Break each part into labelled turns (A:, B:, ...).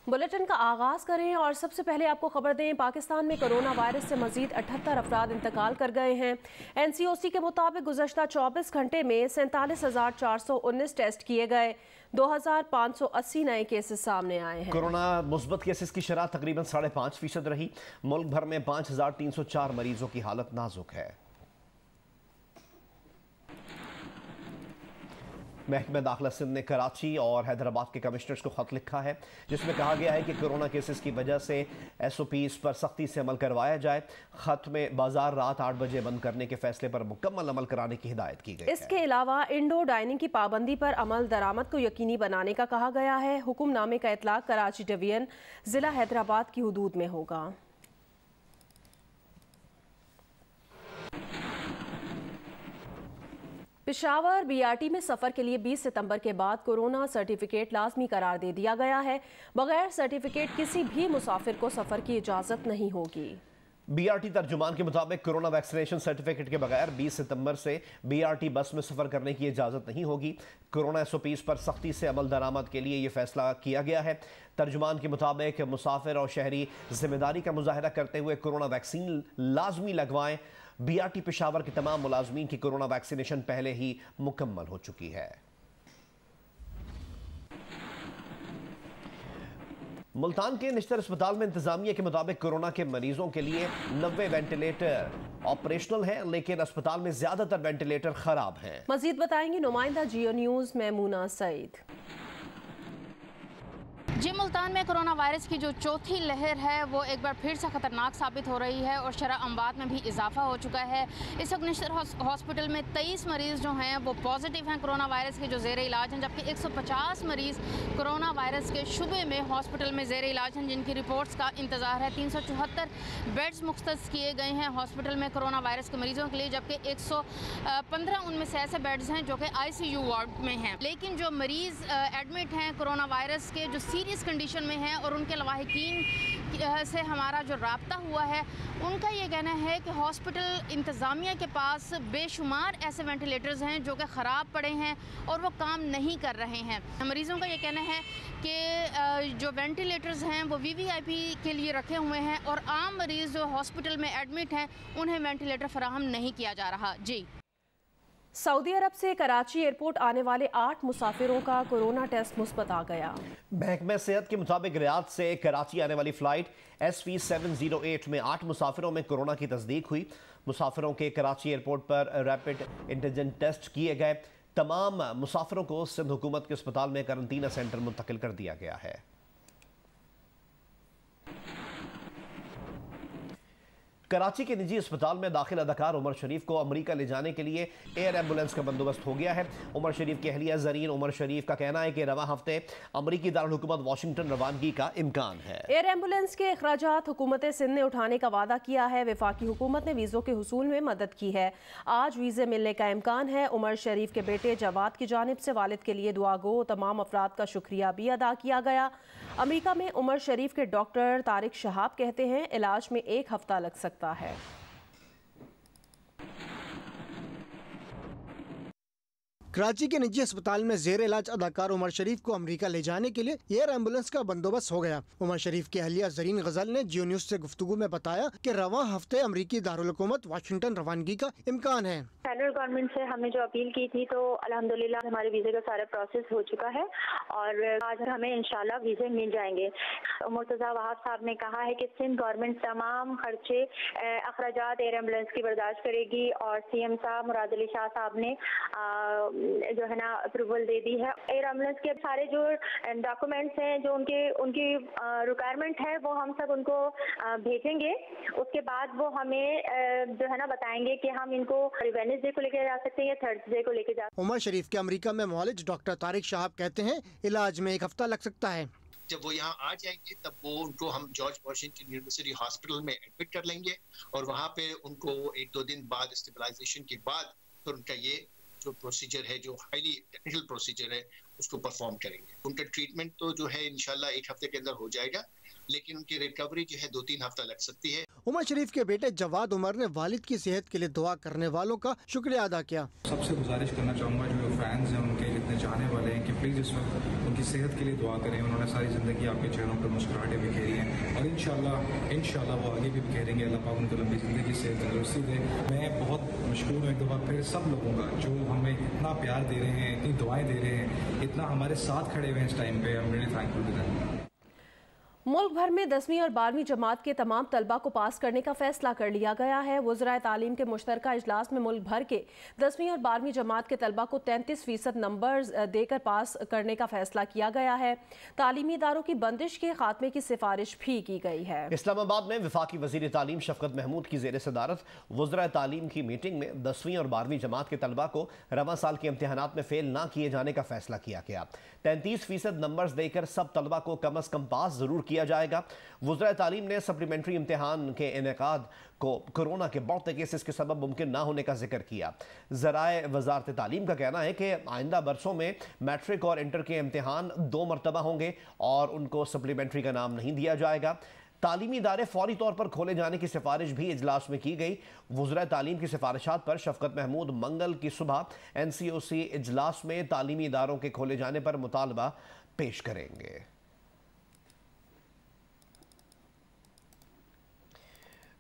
A: Bulletin का आगाज करें और सबसे पहले आपको खबर दें, पाकिस्तान में कोरोना वायरस से मजीद 78 अफराद इंतकाल कर गए हैं। NCOC के मुताबिक गुज़श्ता 24 घंटे में 47,419 टेस्ट किए गए, 2,580 नए केसेस सामने आए हैं।
B: कोरोना मुस्बत केसेस की शरह तकरीबन 5.5% रही। मुल्क भर में 5,304 मरीजों की हालत नाजुक है। महकमा दाखिला सिंध ने कराची और हैदराबाद के कमिश्नर्स को खत लिखा है, जिसमें कहा गया है कि कोरोना केसेस की वजह से SOPs पर सख्ती से अमल करवाया जाए। खत में बाजार रात 8 बजे बंद करने के फैसले पर मुकम्मल अमल कराने की हिदायत की गई है।
A: इसके अलावा इंडोर डाइनिंग की पाबंदी पर अमल दरामद को यकीनी बनाने का कहा गया है। हुक्मनामे का इतलाक कराची डिवीजन जिला हैदराबाद की हदूद में होगा। पेशावर BRT में सफ़र के लिए 20 सितंबर के बाद कोरोना सर्टिफिकेट लाजमी करार दे दिया गया है। बगैर सर्टिफिकेट किसी भी मुसाफिर को सफ़र की इजाज़त नहीं होगी।
B: BRT तर्जुमान के मुताबिक कोरोना वैक्सीनेशन सर्टिफिकेट के बगैर 20 सितंबर से BRT बस में सफ़र करने की इजाज़त नहीं होगी। कोरोना SOPs पर सख्ती से अमल दरामद के लिए ये फैसला किया गया है। तर्जुमान के मुताबिक मुसाफिर और शहरी जिम्मेदारी का मुजाहरा करते हुए कोरोना वैक्सीन लाजमी लगवाएं। BRT पेशावर के तमाम मुलाजमीन की कोरोना वैक्सीनेशन पहले ही मुकम्मल हो चुकी है। मुल्तान के निश्तर अस्पताल में इंतजामिया के मुताबिक कोरोना के मरीजों के लिए 90 वेंटिलेटर ऑपरेशनल हैं, लेकिन अस्पताल में ज्यादातर वेंटिलेटर खराब हैं।
A: मजीद बताएंगी नुमाइंदा जियो न्यूज मैमूना सईद।
C: जी, मुल्तान में कोरोना वायरस की जो चौथी लहर है वो एक बार फिर से ख़तरनाक साबित हो रही है और शरह अमवात में भी इजाफा हो चुका है। इस वक्त निश्तर हॉस्पिटल में 23 मरीज़ जो हैं वो पॉजिटिव हैं कोरोना वायरस के, जो ज़ेर इलाज हैं, जबकि 150 मरीज़ कोरोना वायरस के शुबे में हॉस्पिटल में ज़ेर इलाज हैं, जिनकी रिपोर्ट्स का इंतज़ार है। 374 बेड्स मुख्तस किए गए हैं हॉस्पिटल में कोरोना वायरस के मरीज़ों के लिए, जबकि 115 उनमें से ऐसे बेड्स हैं जो कि ICU वार्ड में हैं। लेकिन जो मरीज़ एडमिट हैं कोरोना वायरस के, जो सीरियस कंडीशन में हैं और उनके लवाहिकीन से हमारा जो राब्ता हुआ है, उनका ये कहना है कि हॉस्पिटल इंतज़ामिया के पास बेशुमार ऐसे वेंटिलेटर्स हैं जो कि ख़राब पड़े हैं और वो काम नहीं कर रहे हैं। मरीज़ों का ये कहना है कि जो वेंटिलेटर्स हैं वो VVIP के लिए रखे हुए हैं और आम मरीज़ जो हॉस्पिटल में एडमिट हैं उन्हें वेंटिलेटर फराहम नहीं किया जा रहा। जी,
A: सऊदी अरब से कराची एयरपोर्ट आने वाले 8 मुसाफिरों का कोरोना टेस्ट मुस्बत आ गया।
B: महकमा सेहत के मुताबिक रियाद से कराची आने वाली फ्लाइट SV708 में 8 मुसाफिरों में कोरोना की तस्दीक हुई। मुसाफिरों के कराची एयरपोर्ट पर रैपिड एंटीजन टेस्ट किए गए। तमाम मुसाफिरों को सिंध हुकूमत के अस्पताल में करंतना सेंटर मुंतकिल कर दिया गया है। कराची के निजी अस्पताल में दाखिल अदाकार उमर शरीफ को अमरीका ले जाने के लिए एयर एम्बुलेंस का बंदोबस्त हो गया है। उमर शरीफ की अहलिया ज़रीन उमर शरीफ का कहना है कि रवा हफ्ते अमरीकी दारुल हुकूमत वाशिंगटन रवानगी का इम्कान है।
A: एयर एम्बुलेंस के अखराजात हुकूमत सिंध ने उठाने का वादा किया है। वफाकी हुकूमत ने वीज़ों के हुसूल में मदद की है। आज वीज़े मिलने का इम्कान है। उमर शरीफ के बेटे जवाद की जानिब से वालिद के लिए दुआ गो तमाम अफराद का शुक्रिया भी अदा किया गया। अमरीका में उमर शरीफ के डॉक्टर तारिक शहाब कहते हैं इलाज में 1 हफ्ता लग सकता है।
D: कराची के निजी अस्पताल में जेर इलाज अदाकार उमर शरीफ को अमेरिका ले जाने के लिए एयर एम्बुलेंस का बंदोबस्त हो गया। उमर शरीफ की अहलिया ज़रीन गजल ने जियो न्यूज से गुफ्तगू में बताया कि रवा हफ्ते अमरीकी दारुल हुकूमत वाशिंगटन रवानगी का इम्कान है।
E: फेडरल गवर्नमेंट से हमने जो अपील की थी तो अल्हम्दुलिल्लाह हमारे वीज़े का सारा प्रोसेस हो चुका है और आज हमें इंशाल्लाह वीज़े मिल जाएंगे। मुर्तज़ा वहाब साहब ने कहा है कि सिंध गवर्नमेंट तमाम खर्चे अखराजात एयर एम्बुलेंस की बर्दाश्त करेगी और CM साहब मुराद अली शाह साहब ने जो है ना अप्रूवल दे दी है। एयर एम्बुलेंस के सारे जो डॉक्यूमेंट्स हैं, जो उनकी रिक्वायरमेंट है, वो हम सब उनको भेजेंगे। उसके बाद वो हमें जो है ना बताएंगे कि हम इनको वेडनेसडे को लेके जा सकते हैं या थर्सडे को लेके जा।
D: उमर शरीफ के अमेरिका में मुआलिज डॉक्टर तारिक शहाब कहते हैं इलाज में 1 हफ्ता लग सकता है।
F: जब वो यहाँ आ जाएंगे तब वो उनको हम जॉर्ज वॉशिंगटन यूनिवर्सिटी हॉस्पिटल में एडमिट कर लेंगे और वहाँ पे उनको 1-2 दिन बाद स्टेबलाइजेशन के बाद फिर उनका ये जो प्रोसीजर है, जो हाईली टेक्निकल प्रोसीजर है, उसको परफॉर्म करेंगे। उनका ट्रीटमेंट तो जो है इंशाल्लाह 1 हफ्ते के अंदर हो जाएगा, लेकिन उनकी रिकवरी जो है 2-3 हफ्ता लग सकती है।
D: उमर शरीफ के बेटे जवाद उमर ने वालिद की सेहत के लिए दुआ करने वालों का शुक्रिया अदा किया।
G: सबसे गुजारिश करना चाहूँगा जो फैंस हैं उनके जितने अपने चाहने वाले हैं कि प्लीज़ इस वक्त उनकी सेहत के लिए दुआ करें। उन्होंने सारी ज़िंदगी आपके चेहरों पर मुस्कुराहटें बिखेरी हैं और इंशाल्लाह वो आगे भी बिखेरेंगे। अल्लाह पाक उनको लंबी ज़िंदगी से तंदुरुस्ती दे। मैं बहुत मशकूर हूँ एक दफ़ा फिर सब लोगों का जो हमें इतना प्यार दे रहे हैं, इतनी दुआएं दे रहे हैं, इतना हमारे साथ खड़े हुए हैं इस टाइम पे। I am really thankful to them.
A: मुल्क भर में 10वीं और 12वीं जमात के तमाम तलबा को पास करने का फैसला कर लिया गया है। वज़राए तालीम के मुश्तरका इजलास में मुल्क भर के 10वीं और 12वीं जमात के तलबा को 33% नंबर देकर पास करने का फैसला किया गया है। तालीमी इदारों की बंदिश के खात्मे की सिफारिश भी की गई है।
B: इस्लामाबाद में वफाकी वज़ीर तालीम शफकत महमूद की ज़ेर सदारत वज़राए तालीम की मीटिंग में 10वीं और 12वीं जमात के तलबा को रवां साल के इम्तिहानात में फेल ना किए जाने का फैसला किया गया। 33% नंबर्स देकर सब तलबा को कम अज़ कम पास ज़रूर किया जाएगा। वज़राए तालीम ने सप्लीमेंट्री इम्तिहान के इनेकाद को कोरोना के बढ़ते केसेस के सबब मुमकिन ना होने का जिक्र किया। ज़राए वज़ारत तालीम का कहना है कि आइंदा बरसों में मैट्रिक और इंटर के इम्तिहान 2 मरतबा होंगे और उनको सप्लीमेंट्री का नाम नहीं दिया जाएगा। तालीमी इदारे फौरी तौर पर खोले जाने की सिफारिश भी इजलास में की गई। वज़राए तालीम की सिफारिशात पर शफकत महमूद मंगल की सुबह NCOC इजलास में तालीमी इदारों के खोले जाने पर मुतालबा पेश करेंगे।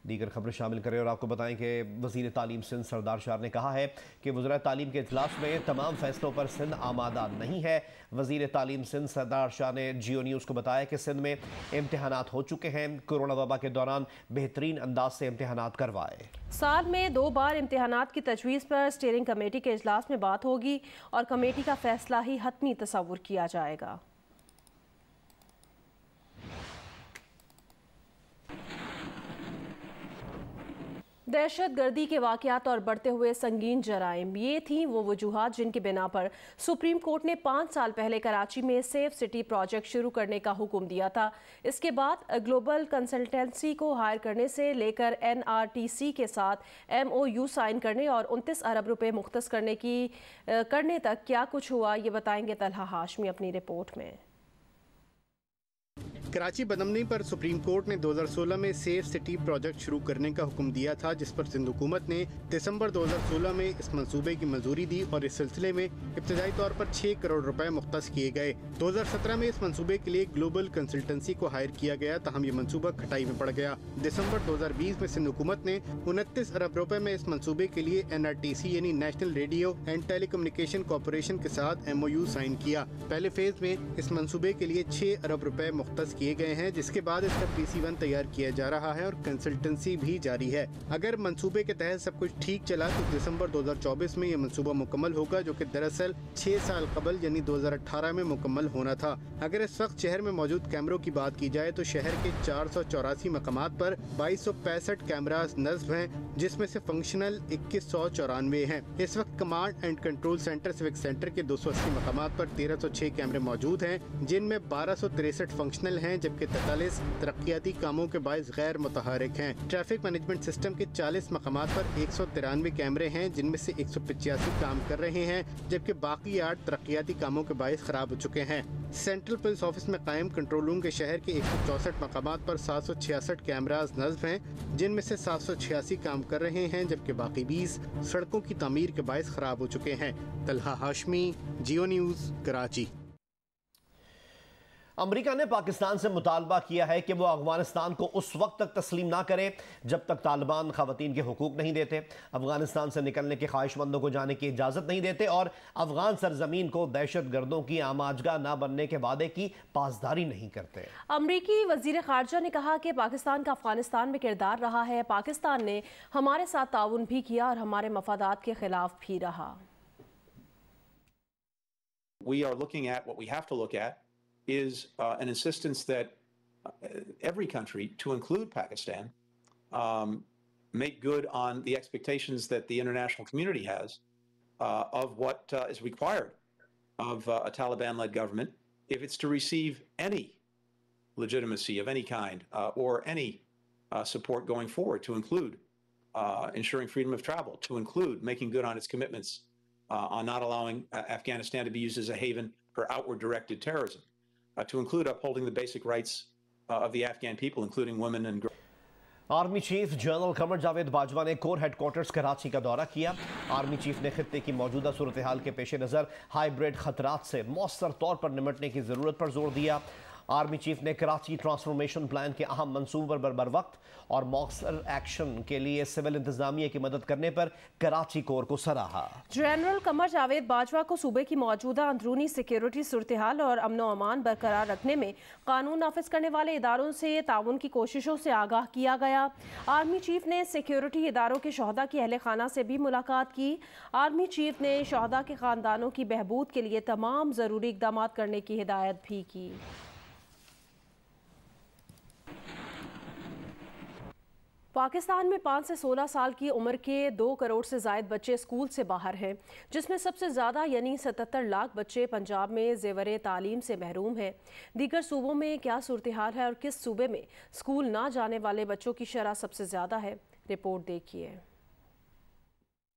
B: दीगर खबरें शामिल करें और आपको बताएं कि वज़ीर तालीम सिंध सरदार शाह ने कहा है कि वज़राए तालीम के इजलास में तमाम फैसलों पर सिंध आमादा नहीं है। वज़ीर तालीम सिंध सरदार शाह ने जियो न्यूज़ को बताया कि सिंध में इम्तिहानात हो चुके हैं। कोरोना वबा के दौरान बेहतरीन अंदाज से इम्तिहानात करवाए।
A: साल में 2 बार इम्तिहानात की तजवीज़ पर स्टीयरिंग कमेटी के इजलास में बात होगी और कमेटी का फैसला ही हतमी तस्वुर किया जाएगा। दहशत गर्दी के वाक़यात और बढ़ते हुए संगीन जराइम, ये थी वो वजूहात जिनकी बिना पर सुप्रीम कोर्ट ने 5 साल पहले कराची में सेफ सिटी प्रोजेक्ट शुरू करने का हुक्म दिया था। इसके बाद ग्लोबल कंसल्टेंसी को हायर करने से लेकर NRTC के साथ MOU साइन करने और 29 अरब रुपए मुख्तस करने तक क्या कुछ हुआ, ये बताएंगे तलहा हाशमी अपनी रिपोर्ट में।
H: कराची बदमनी पर सुप्रीम कोर्ट ने 2016 में सेफ सिटी प्रोजेक्ट शुरू करने का हुक्म दिया था, जिस पर सिंध हुकूमत ने दिसंबर 2016 में इस मंसूबे की मंजूरी दी और इस सिलसिले में इब्तदाई तौर पर 6 करोड़ रुपए मुख्तस किए गए। 2017 में इस मंसूबे के लिए ग्लोबल कंसल्टेंसी को हायर किया गया, तहम ये मंसूबा खटाई में पड़ गया। दिसंबर 2020 में सिंध हुकूमत ने 29 अरब रुपए में इस मंसूबे के लिए NRTC यानी national radio and telecommunication corporation के साथ MOU साइन किया। पहले फेज में इस मंसूबे के लिए 6 अरब रुपए मुख्तस किए गए हैं, जिसके बाद इसका PC1 तैयार किया जा रहा है और कंसल्टेंसी भी जारी है। अगर मंसूबे के तहत सब कुछ ठीक चला तो दिसंबर 2024 में ये मंसूबा मुकम्मल होगा, जो कि दरअसल 6 साल कबल यानी 2018 में मुकम्मल होना था। अगर इस वक्त शहर में मौजूद कैमरों की बात की जाए तो शहर के 484 मकामात पर 2265 कैमरास नस्ब हैं, जिसमें से फंक्शनल 2194 हैं। इस वक्त command and control centre civic centre के 280 मकामात पर 1306 कैमरे मौजूद हैं, जिनमें 1263 फंक्शनल हैं, जबकि 43 तरक्याती कामों के बायस गैर मुतहरिक हैं। ट्रैफिक मैनेजमेंट सिस्टम के 40 मकामात पर 193 कैमरे हैं, जिनमें से 185 काम कर रहे हैं, जबकि बाकी 8 तरक्याती कामों के बायस खराब हो चुके हैं। सेंट्रल पुलिस ऑफिस में कायम कंट्रोल रूम के शहर के 164 मकामात पर 766 कैमराज नस्ब हैं, जिनमें से 786 काम कर रहे हैं, जबकि बाकी 20 सड़कों की तामीर के बायस खराब हो चुके हैं। तलहा हाशमी, जियो न्यूज़, कराची।
B: अमेरिका ने पाकिस्तान से मुतालबा किया है कि वो अफगानिस्तान को उस वक्त तक तस्लीम ना करे जब तक तालिबान खवातीन के हुकूक नहीं देते, अफगानिस्तान से निकलने के ख्वाहिशमंदों को जाने की इजाज़त नहीं देते और अफगान सरजमीन को दहशत गर्दों की आमाजगा ना बनने के वादे की पासदारी नहीं करते।
A: अमरीकी वजीर खारजा ने कहा कि पाकिस्तान का अफगानिस्तान में किरदार रहा है, पाकिस्तान ने हमारे साथ ताउन भी किया और हमारे मफादात के खिलाफ भी रहा।
I: We are looking at what we have to look at is an insistence that every country, to include Pakistan, make good on the expectations that the international community has of what is required of a Taliban-led government if it's to receive any legitimacy of any kind or any support going forward, to include ensuring freedom of travel, to include making good on its commitments on not allowing Afghanistan to be used as a haven for outward-directed terrorism, to include upholding the basic rights of the Afghan people, including women and girls.
B: Army chief general Qamar Javed Bajwa ने corps headquarters Karachi का दौरा किया। Army chief ने खित्ते की मौजूदा सूरत हाल के पेश नज़र हाइब्रिड खतरात से मौसर तौर पर निपटने की ज़रूरत पर जोर दिया। आर्मी चीफ ने कराची ट्रांसफॉर्मेशन प्लान के अहम मंसूबों पर बर वक्त और मौसर एक्शन के लिए सिविल इंतजामिया की मदद करने पर कराची कोर को सराहा।
A: जनरल कमर जावेद बाजवा को सूबे की मौजूदा अंदरूनी सिक्योरिटी सूरत हाल और अमन व अमान बरकरार रखने में कानून नाफिज करने वाले इदारों से ताउन की कोशिशों से आगाह किया गया। आर्मी चीफ ने सिक्योरिटी इदारों के शहदा की अहले खाना से भी मुलाकात की। आर्मी चीफ ने शहदा के खानदानों की बहबूद के लिए तमाम ज़रूरी इक़दाम करने की हिदायत भी की। पाकिस्तान में 5 से 16 साल की उम्र के 2 करोड़ से ज़ायद बच्चे स्कूल से बाहर हैं, जिसमें सबसे ज़्यादा यानी 77 लाख बच्चे पंजाब में ज़ेवर तालीम से महरूम हैं। दीगर सूबों में क्या सूरत हाल है और किस सूबे में स्कूल ना जाने वाले बच्चों की शरह सबसे ज़्यादा है, रिपोर्ट देखिए।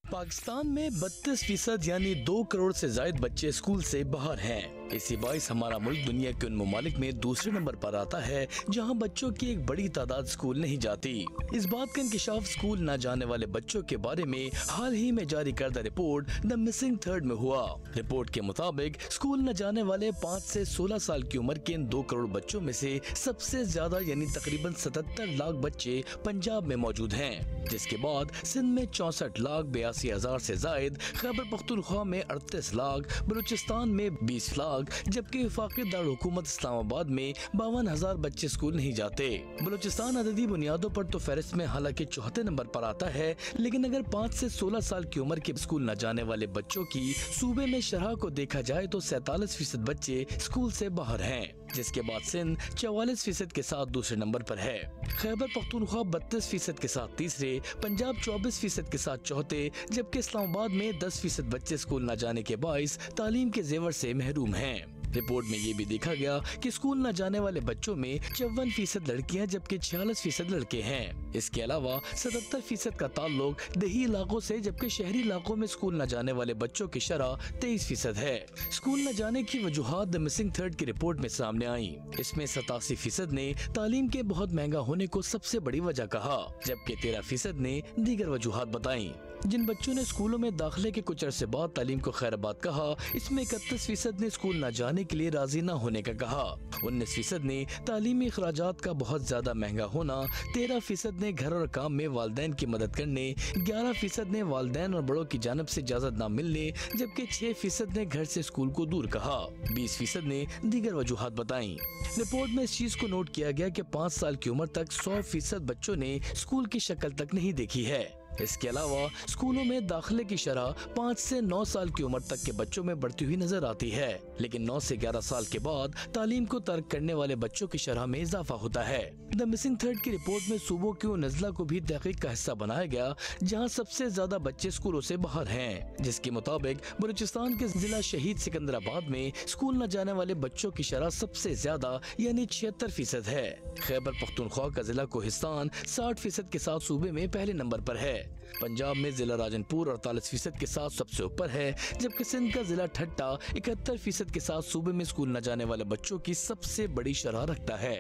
J: पाकिस्तान में 32% यानी 2 करोड़ से ज्यादा बच्चे स्कूल से बाहर हैं। इसी बाइस हमारा मुल्क दुनिया के उन ममालिक में दूसरे नंबर पर आता है जहां बच्चों की एक बड़ी तादाद स्कूल नहीं जाती। इस बात का इंकिशाफ स्कूल न जाने वाले बच्चों के बारे में हाल ही में जारी करदा रिपोर्ट द मिसिंग थर्ड में हुआ। रिपोर्ट के मुताबिक स्कूल न जाने वाले 5 से 16 साल की उम्र के इन 2 करोड़ बच्चों में से सबसे ज्यादा यानी तकरीबन 77 लाख बच्चे पंजाब में मौजूद हैं, जिसके बाद सिंध में 64 लाख 82,000 से जायद, खैबर पख्तूनख्वा में 38 लाख, बलूचिस्तान में 20 लाख, जबकि वफाकी दारुल हुकूमत इस्लामाबाद में 52,000 बच्चे स्कूल नहीं जाते। बलूचिस्तान अददी बुनियादों पर तो फहरिस्त में हालांकि 4थे नंबर पर आता है, लेकिन अगर 5 से 16 साल की उम्र के स्कूल न जाने वाले बच्चों की सूबे में शरह को देखा जाए तो 47% बच्चे स्कूल से बाहर हैं, जिसके बाद सिंध 44% के साथ दूसरे नंबर पर है। खैबर पख्तूनख्वा 32% के साथ तीसरे, पंजाब 24% के साथ चौथे, जबकि इस्लामाबाद में 10% बच्चे स्कूल न जाने के बाइस तालीम के जेवर से महरूम हैं। रिपोर्ट में ये भी देखा गया कि स्कूल न जाने वाले बच्चों में 54% लड़कियां जबकि 46% लड़के हैं। इसके अलावा 77% का ताल्लुक देही इलाकों से, जबकि शहरी इलाकों में स्कूल न जाने वाले बच्चों की शरह 23% है। स्कूल न जाने की वजूहात द मिसिंग थर्ड की रिपोर्ट में सामने आई। इसमें 87% ने तालीम के बहुत महंगा होने को सबसे बड़ी वजह कहा, जबकि 13% ने दीगर वजूहात बताई। जिन बच्चों ने स्कूलों में दाखिले के कुछ अरसे बाद तालीम को खैराबाद कहा, इसमें 31% ने स्कूल न जाने के लिए राजी न होने का कहा। 19% ने तालीमी अखराजात का बहुत ज्यादा महंगा होना, 13% ने घर और काम में वालदैन की मदद करने, 11% ने वालदैन और बड़ों की जानब से इजाजत न मिलने, जबकि 6% ने घर से स्कूल को दूर कहा। 20% ने दीगर वजूहात बताई। रिपोर्ट में इस चीज को नोट किया गया कि 5 साल की उम्र तक 100% बच्चों ने स्कूल की शक्ल तक नहीं देखी है। इसके अलावा स्कूलों में दाखिले की शरह 5 से 9 साल की उम्र तक के बच्चों में बढ़ती हुई नजर आती है, लेकिन 9 से 11 साल के बाद तालीम को तर्क करने वाले बच्चों की शरह में इजाफा होता है। द मिसिंग थर्ड की रिपोर्ट में सूबों के उन नज़ला को भी तहकीक का हिस्सा बनाया गया जहाँ सबसे ज्यादा बच्चे स्कूलों से बाहर हैं, जिसके मुताबिक बलूचिस्तान के जिला शहीद सिकंदराबाद में स्कूल न जाने वाले बच्चों की शरह सबसे ज्यादा यानी 76% है। खैबर पख्तूनख्वा का जिला कोहिस्तान 60% के साथ सूबे में पहले नंबर पर है। पंजाब में जिला राजनपुर 48% के साथ सबसे ऊपर है, जबकि सिंध का जिला ठट्टा 71% के साथ सूबे में स्कूल न जाने वाले बच्चों की सबसे बड़ी शरह रखता है।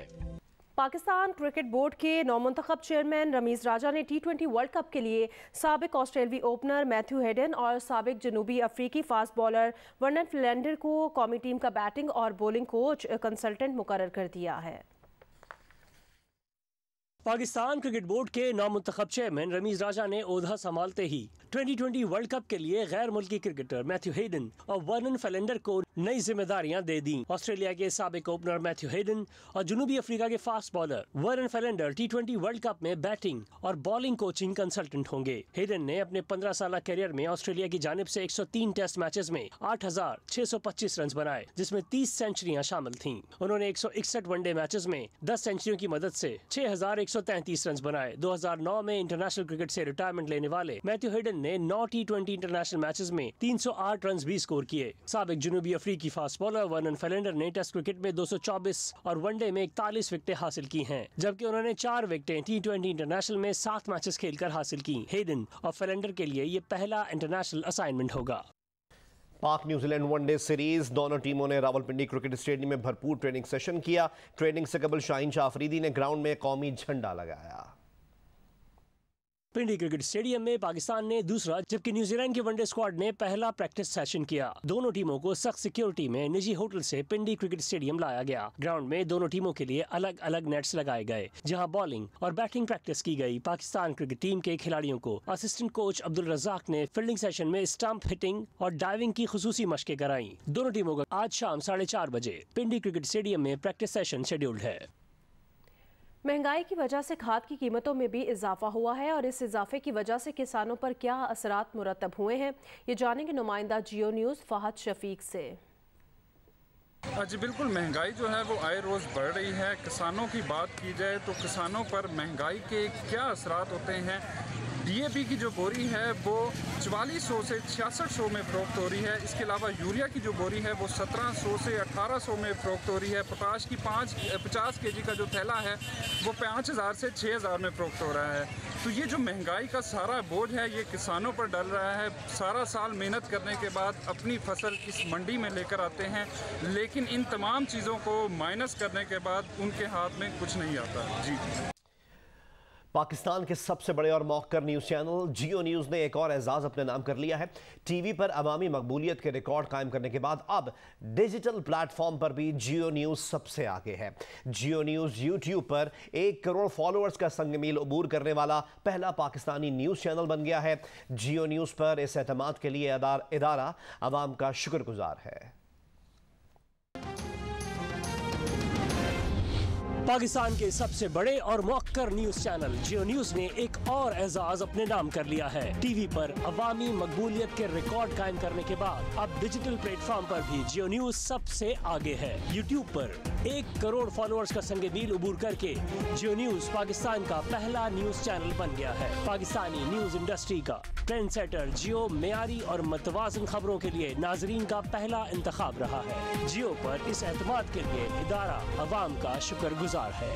A: पाकिस्तान क्रिकेट बोर्ड के नौमुंतखब चेयरमैन रमीज राजा ने T20 वर्ल्ड कप के लिए साबिक ऑस्ट्रेलियाई ओपनर मैथ्यू हेडन और साबिक जनूबी अफ्रीकी फास्ट बॉलर वर्नन फिलेंडर को कौमी टीम का बैटिंग और बॉलिंग कोच कंसल्टेंट मुकर्रर कर दिया है।
K: पाकिस्तान क्रिकेट बोर्ड के नामुंतखब चेयरमैन रमीज राजा ने ओहदा संभालते ही 2020 वर्ल्ड कप के लिए गैर मुल्की क्रिकेटर मैथ्यू हेडन और वर्नन फिलेंडर को नई जिम्मेदारियां दे दी। ऑस्ट्रेलिया के साबिक ओपनर मैथ्यू हेडन और जनूबी अफ्रीका के fast bowler Vernon Philander T20 world cup में बैटिंग और बॉलिंग कोचिंग कंसल्टेंट होंगे। हेडन ने अपने 15 साल करियर में ऑस्ट्रेलिया की जानिब से 103 टेस्ट मैचेस में 8,625 रन बनाए, जिसमें 30 सेंचुरियां शामिल थीं। उन्होंने 161 वनडे मैचेस में 10 सेंचुरियों की मदद से 6,133 रन बनाए। 2009 में इंटरनेशनल क्रिकेट से रिटायरमेंट लेने वाले मैथ्यू हेडन ने 9 T20 इंटरनेशनल मैचेस में 308 रन भी स्कोर किए। साबिक जनूबी अफ्रीकी फास्ट बॉलर वर्नन फिलेंडर ने टेस्ट क्रिकेट में 224 और वनडे में 41 विकेटें हासिल की हैं, जबकि उन्होंने 4 विकेटें T20 इंटरनेशनल में 7 मैचेस खेलकर हासिल की। हेडन और फिलेंडर के लिए ये पहला इंटरनेशनल असाइनमेंट होगा।
B: पाक न्यूजीलैंड वनडे सीरीज दोनों टीमों ने रावलपिंडी क्रिकेट स्टेडियम में भरपूर ट्रेनिंग सेशन किया। ट्रेनिंग से कबल शाहीन शाह अफरीदी ने ग्राउंड में कौमी झंडा लगाया।
K: पिंडी क्रिकेट स्टेडियम में पाकिस्तान ने दूसरा जबकि न्यूजीलैंड की वनडे स्क्वाड ने पहला प्रैक्टिस सेशन किया। दोनों टीमों को सख्त सिक्योरिटी में निजी होटल से पिंडी क्रिकेट स्टेडियम लाया गया। ग्राउंड में दोनों टीमों के लिए अलग अलग नेट्स लगाए गए जहां बॉलिंग और बैटिंग प्रैक्टिस की गई। पाकिस्तान क्रिकेट टीम के खिलाड़ियों को असिस्टेंट कोच अब्दुल रज़ाक ने फील्डिंग सेशन में स्टंप हिटिंग और डाइविंग की खुसूसी मशकें कराई। दोनों टीमों का आज शाम 4:30 बजे पिंडी क्रिकेट स्टेडियम में प्रैक्टिस सेशन शेड्यूल्ड है।
A: महंगाई की वजह से खाद की कीमतों में भी इजाफा हुआ है और इस इजाफे की वजह से किसानों पर क्या असरात मुरतब हुए हैं, ये जानेंगे नुमाइंदा जियो न्यूज़ फहद शफीक से।
L: जी बिल्कुल, महंगाई जो है वो आए रोज़ बढ़ रही है। किसानों की बात की जाए तो किसानों पर महंगाई के क्या असरात होते हैं। DAP की जो बोरी है वो 4400 से 6600 में फ़रोख्त हो रही है। इसके अलावा यूरिया की जो बोरी है वो 1700 से 1800 में फ़रोख्त हो रही है। पोटाश की 50 kg का जो थैला है वो 5000 से 6000 में फ़रोख्त हो रहा है। तो ये जो महंगाई का सारा बोझ है ये किसानों पर डल रहा है। सारा साल मेहनत करने के बाद अपनी फसल इस मंडी में लेकर आते हैं, लेकिन इन तमाम चीज़ों को माइनस करने के बाद उनके हाथ में कुछ नहीं आता। जी,
B: पाकिस्तान के सबसे बड़े और मौकर न्यूज़ चैनल जियो न्यूज़ ने एक और एजाज़ अपने नाम कर लिया है। टीवी पर अवामी मकबूलियत के रिकॉर्ड कायम करने के बाद अब डिजिटल प्लेटफॉर्म पर भी जियो न्यूज़ सबसे आगे है। जियो न्यूज़ यूट्यूब पर 1 करोड़ फॉलोअर्स का संगमील अबूर करने वाला पहला पाकिस्तानी न्यूज़ चैनल बन गया है। जियो न्यूज़ पर इस एतमाद के लिए इदारा अवाम का शुक्रगुजार है।
K: पाकिस्तान के सबसे बड़े और मौकर न्यूज चैनल जियो न्यूज ने एक और एजाज अपने नाम कर लिया है। टीवी पर अवामी मकबूलियत के रिकॉर्ड कायम करने के बाद अब डिजिटल प्लेटफॉर्म पर भी जियो न्यूज सबसे आगे है। यूट्यूब पर 1 करोड़ फॉलोअर्स का संगमील अबूर करके जियो न्यूज पाकिस्तान का पहला न्यूज चैनल बन गया है। पाकिस्तानी न्यूज इंडस्ट्री का ट्रेंड सेटर जियो मेयारी और मतवाज़न खबरों के लिए नाजरीन का पहला इंतखाब रहा है। जियो पर इस एतमाद के लिए इदारा अवाम का शुक्रगुजार है।